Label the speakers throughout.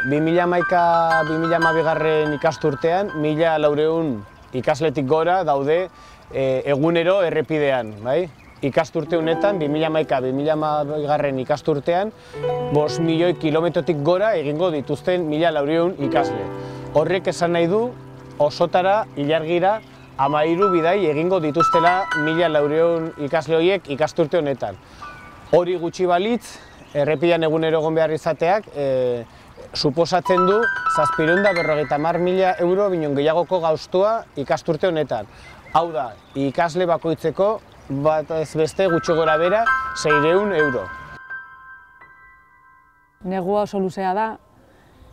Speaker 1: 2011-2012 ikasturtean 1400 ikasletik gora daude egunero errepidean, bai? Ikasturte honetan, 2011-2012 ikasturtean, 5 milioi kilometrotik gora egingo dituzten 1400 ikasle. Horrek esan nahi du, osotara, ilargira, 13 bidai egingo dituztela 1400 ikasle horiek ikasturte honetan. Hori gutxi balitz, errepidean egunero egon behar izateak, suposatzen du 750.000 euro binon gehiagoko gaustua ikasturte honetan. Hau da, ikasle bakoitzeko bat ez beste gutxi gora bera 600 euro.
Speaker 2: Negua oso luzea da,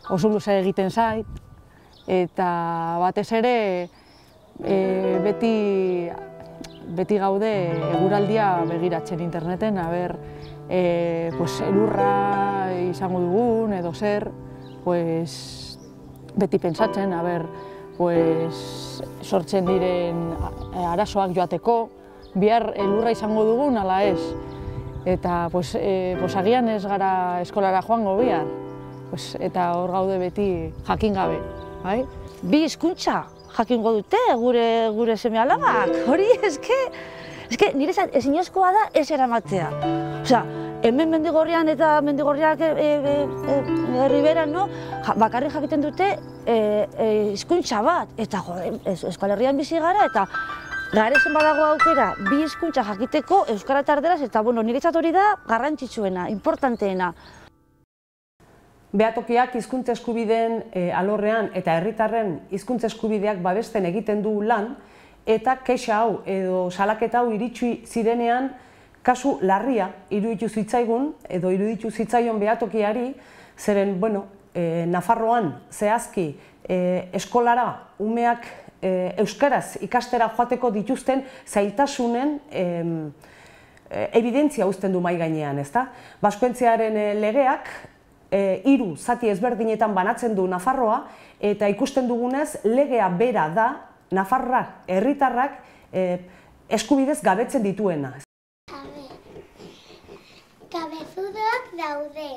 Speaker 2: oso luzea egiten zait, eta batez ere beti gaude eguraldia begiratzen interneten, elurra izango dugun edo zer, beti pentsatzen, sortzen diren arazoak joateko, bihar elurra izango dugun ala ez. Eta agian ez gara eskolara joango bihar, eta hor gaude beti jakin gabe.
Speaker 3: Bi hizkuntza jakingo dute gure seme-alabak, hori niretzat ezinezkoa da ez eramatea. Hemen Mendigorrian eta Mendigorriak Herriberan bakarrik jakiten dute hizkuntza bat, eta Euskal Herrian bizi gara, eta garezen badago aukera bi hizkuntza jakiteko euskara eta erderaz, eta niretzat hori da garrantzitsuena, importanteena.
Speaker 4: Behatokiak hizkuntza eskubideen alorrean eta herritarren hizkuntza eskubideak babesten egiten du lan, eta kexa hau edo salaketa hau iritsi zirenean kasu larria iruditu zitzaigun edo iruditu zitzaion behatokiari, zeren, Nafarroan zehazki eskolara umeak euskaraz ikastera joateko dituzten zailtasunen evidentzia uzten du mahai gainean, ezta? Baskoentziaren legeak 3 zati ezberdinetan banatzen du Nafarroa, eta ikusten dugunez legea bera da Nafarrak, herritarrak eskubidez gabetzen dituena.
Speaker 5: Kabezudoak daude,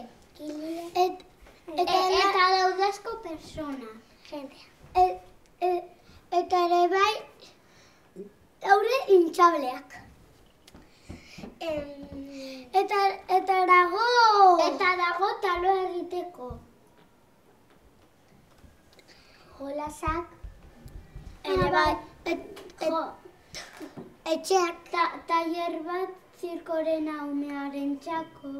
Speaker 5: eta daude asko persona, eta ere bai daude intxableak. Eta dago talo egiteko. Jolasak, etxeak tailer bat zirkoren umearen txako.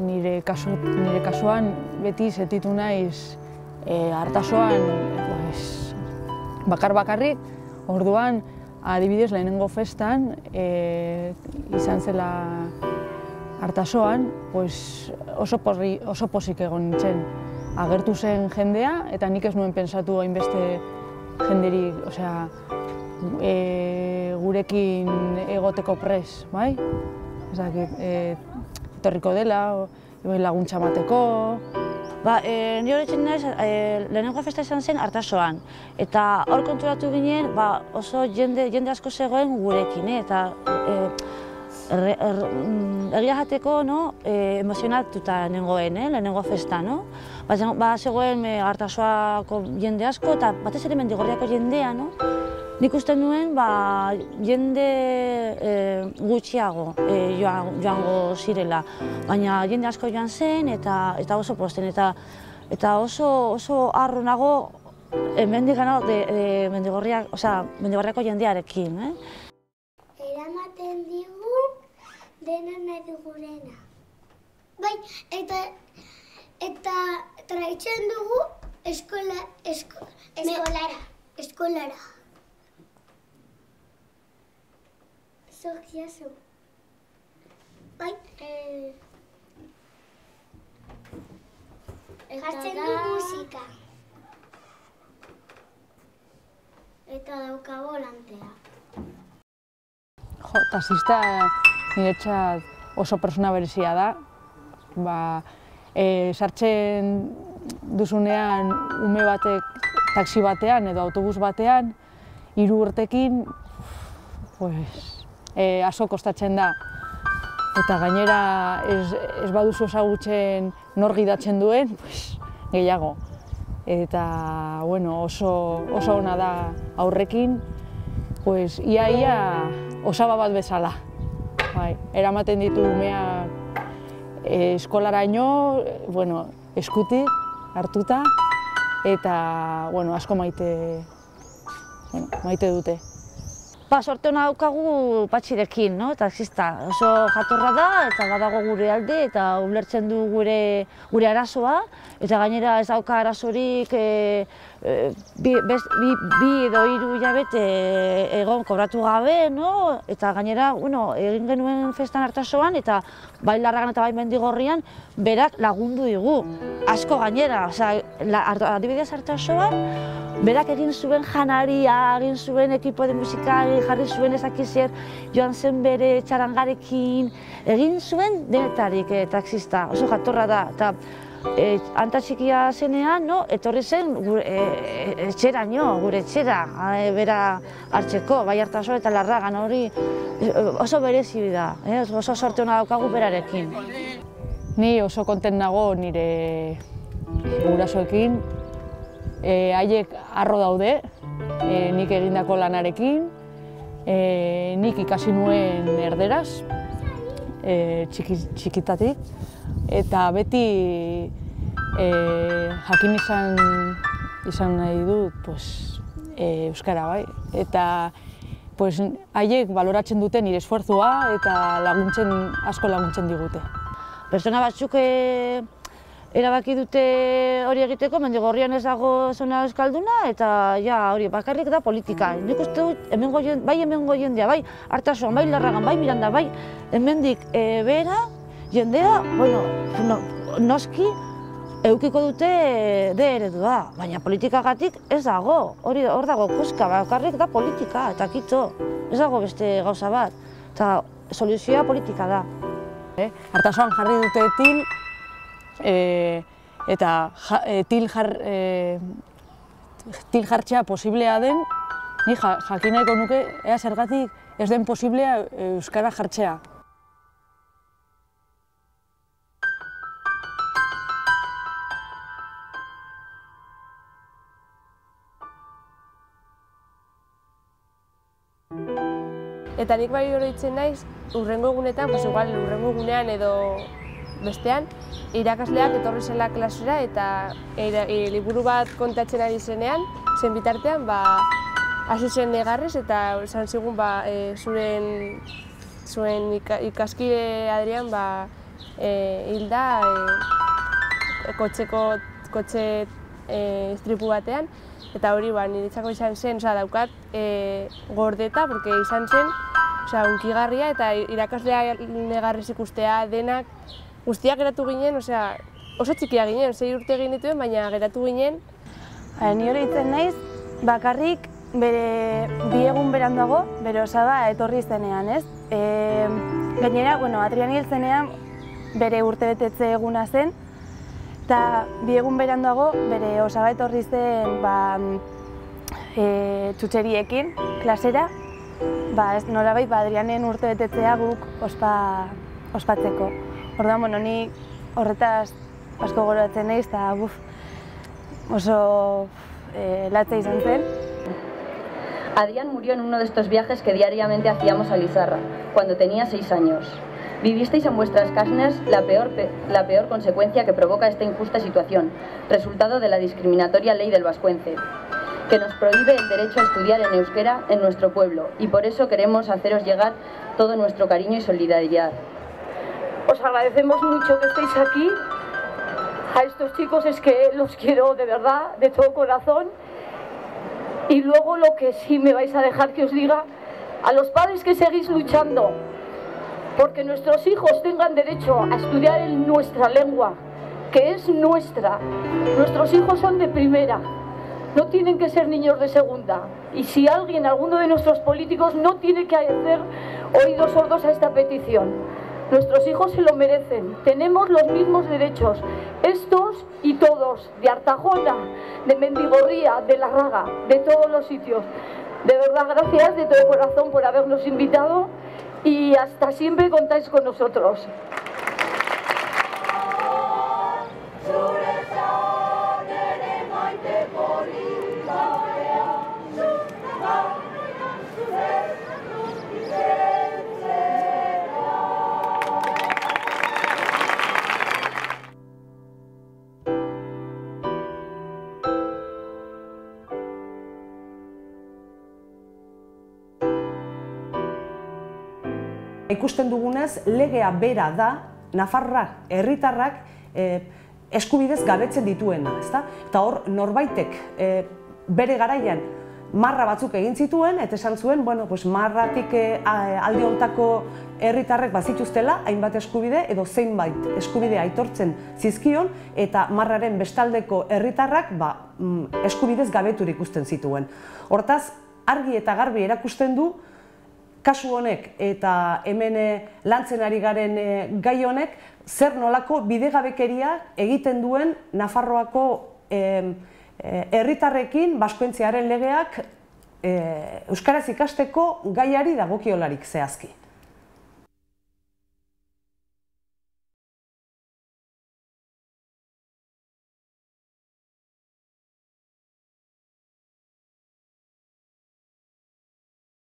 Speaker 2: Nire kasuan beti sentitu naiz Artasoan bakarrik, orduan adibidez lehenengo festan izan zela Artasoan, oso pozik egon nintzen. Agertu zen jendea, eta nik ez nuen pentsatu hainbeste jenderik, gurekin egoteko pres, bai? Etorriko dela, laguntza emateko.
Speaker 3: Ni horretzen naiz, lehenengo festa izan zen Artasoan, eta hor konturatu ginen oso jende asko zegoen gurekin, eta egia jateko emozionatuta nengoen, lehenengo festa. Zegoen Artasoako jende asko, eta batez ere Mendigorriako jendea. Nik usten nuen jende gutxiago joango zirela, baina jende asko joan zen eta oso posten, eta oso harro nago Mendigorriako jendearekin.
Speaker 5: Eramaten digu dena nahi dugurena. Bai, eta traitzen dugu eskolara. Zorkiazu. Bai, jartzen du musika. Eta dauka volantea.
Speaker 2: Taxista niretzat oso persona berezia da. sartzen duzunean ume batek taxi batean edo autobus batean, 3 urtekin asko kostatzen da. Eta gainera ez baduzu ezagutzen nor gidatzen duen, gehiago. Eta oso ona da aurrekin, ia osaba bat bezala. Eramaten ditu umeak eskolaraino, eskutik hartuta, eta asko maite dute.
Speaker 3: Sorte hona daukagu Patxirekin, taxista. Oso jatorra da, eta badago gure alde, eta ulertzen du gure arazoa, eta gainera ez dauka arazorik bi edo 3 hilabete egon kobratu gabe, eta gainera egin genuen festan Artasoan, eta bai Larragan eta bai Mendigorrian, berak lagundu digu. Asko gainera, adibidez Artasoan, berak egin zuen janaria, egin zuen ekipo de musika, jarri zuen ezakizer, joan zen bere txarangarekin, egin zuen denetarik taxista, oso jatorra da. Eta anta txikia zenean, etorri zen etxeraino, gure etxera, bera hartzeko, bai Artaso eta Larragan, hori oso berezi da, oso sorte hona daukagu berarekin.
Speaker 2: Ni oso kontent nago nire gurasoekin, haiek harro daude, nik egindako lanarekin, nik ikasi nuen erderaz, txikitatik, eta beti jakin izan nahi dut euskara, bai. Eta haiek baloratzen dute nire esfuerzua eta asko laguntzen digute.
Speaker 3: Pertsona batzuk erabaki dute hori egiteko, Mendigorrian ez dago zona euskalduna, eta hori bakarrik da politika. Nik uste dut bai hemengo jendea, bai Artasoan, bai Larragan, bai Miranda, bai hemendik behera jendea, noski edukiko dute D eredua, baina politikagatik ez dago, hor dago koska, bakarrik da politika, eta kito, ez dago beste gauza bat, eta soluzioa politika da.
Speaker 2: Artasoan jarri dute til, eta til jartzea posiblea den, ni jakin nahiko nuke ea zergatik ez den posiblea euskara jartzea.
Speaker 6: Eta nik bai oroitzen naiz, hurrengo egunetan, igual hurrengo egunean edo bestean, irakasleak etorri zela klasera eta liburu bat kontatzen ari zenean, zen bitartean, hasi zen negarrez eta esan zigun zuen ikaskide Adrian hilda kotxe istripu batean, eta hori niretzako izan zen, daukat gordeta, porque izan zen hunkigarria eta irakaslea negarrez ikustea denak, guztiak geratu ginen, oso txikia ginen, 6 urte egin dituen, baina geratu ginen.
Speaker 7: Ni oroitzen naiz, bakarrik bere 2 egun beranduago, bere osaba etorri zenean, ez? Gainera, Adrian hil zenean bere urtebetetze eguna zen, eta 2 egun beranduago bere osaba etorri zen txutxeriekin, klasera, nolabait Adrianen urtebetetzea guk ospatzeko. Orduan, ni horretaz asko goratzen naiz, eta oso latza izan zen.
Speaker 8: Adrián murió en uno de estos viajes que diariamente hacíamos a Lizarra, cuando tenía 6 años. Vivisteis en vuestras carnes la peor consecuencia que provoca esta injusta situación, resultado de la discriminatoria ley del vascuence, que nos prohíbe el derecho a estudiar en euskera en nuestro pueblo, y por eso queremos haceros llegar todo nuestro cariño y solidaridad.
Speaker 9: Os agradecemos mucho que estéis aquí. A estos chicos es que los quiero de verdad, de todo corazón. Y luego lo que sí me vais a dejar que os diga, a los padres que seguís luchando porque nuestros hijos tengan derecho a estudiar en nuestra lengua, que es nuestra. Nuestros hijos son de primera, no tienen que ser niños de segunda. Y si alguno de nuestros políticos no tiene que hacer oídos sordos a esta petición. Nuestros hijos se lo merecen. Tenemos los mismos derechos. Estos y todos, de Artajona, de Mendigorría, de La Raga, de todos los sitios. De verdad, gracias de todo corazón por habernos invitado y hasta siempre contáis con nosotros.
Speaker 4: Ikusten dugunez, legea bera da, Nafarrak, herritarrak eskubidez gabetzen dituena, ezta? Eta hor, norbaitek bere garaian marra batzuk egin zituen, eta esan zuen, bueno, marratik alde hontako herritarrek bazituztela, hainbat eskubide edo zeinbait eskubide aitortzen zizkion, eta marraren bestaldeko herritarrak eskubidez gabeturik ikusten zituen. Hortaz, argi eta garbi erakusten du, kasu honek eta hemen lantzen ari garen gai honek zer nolako bidegabekeria egiten duen Nafarroako herritarrekin baskoentziaren legeak euskaraz ikasteko gaiari dagokiolarik zehazki.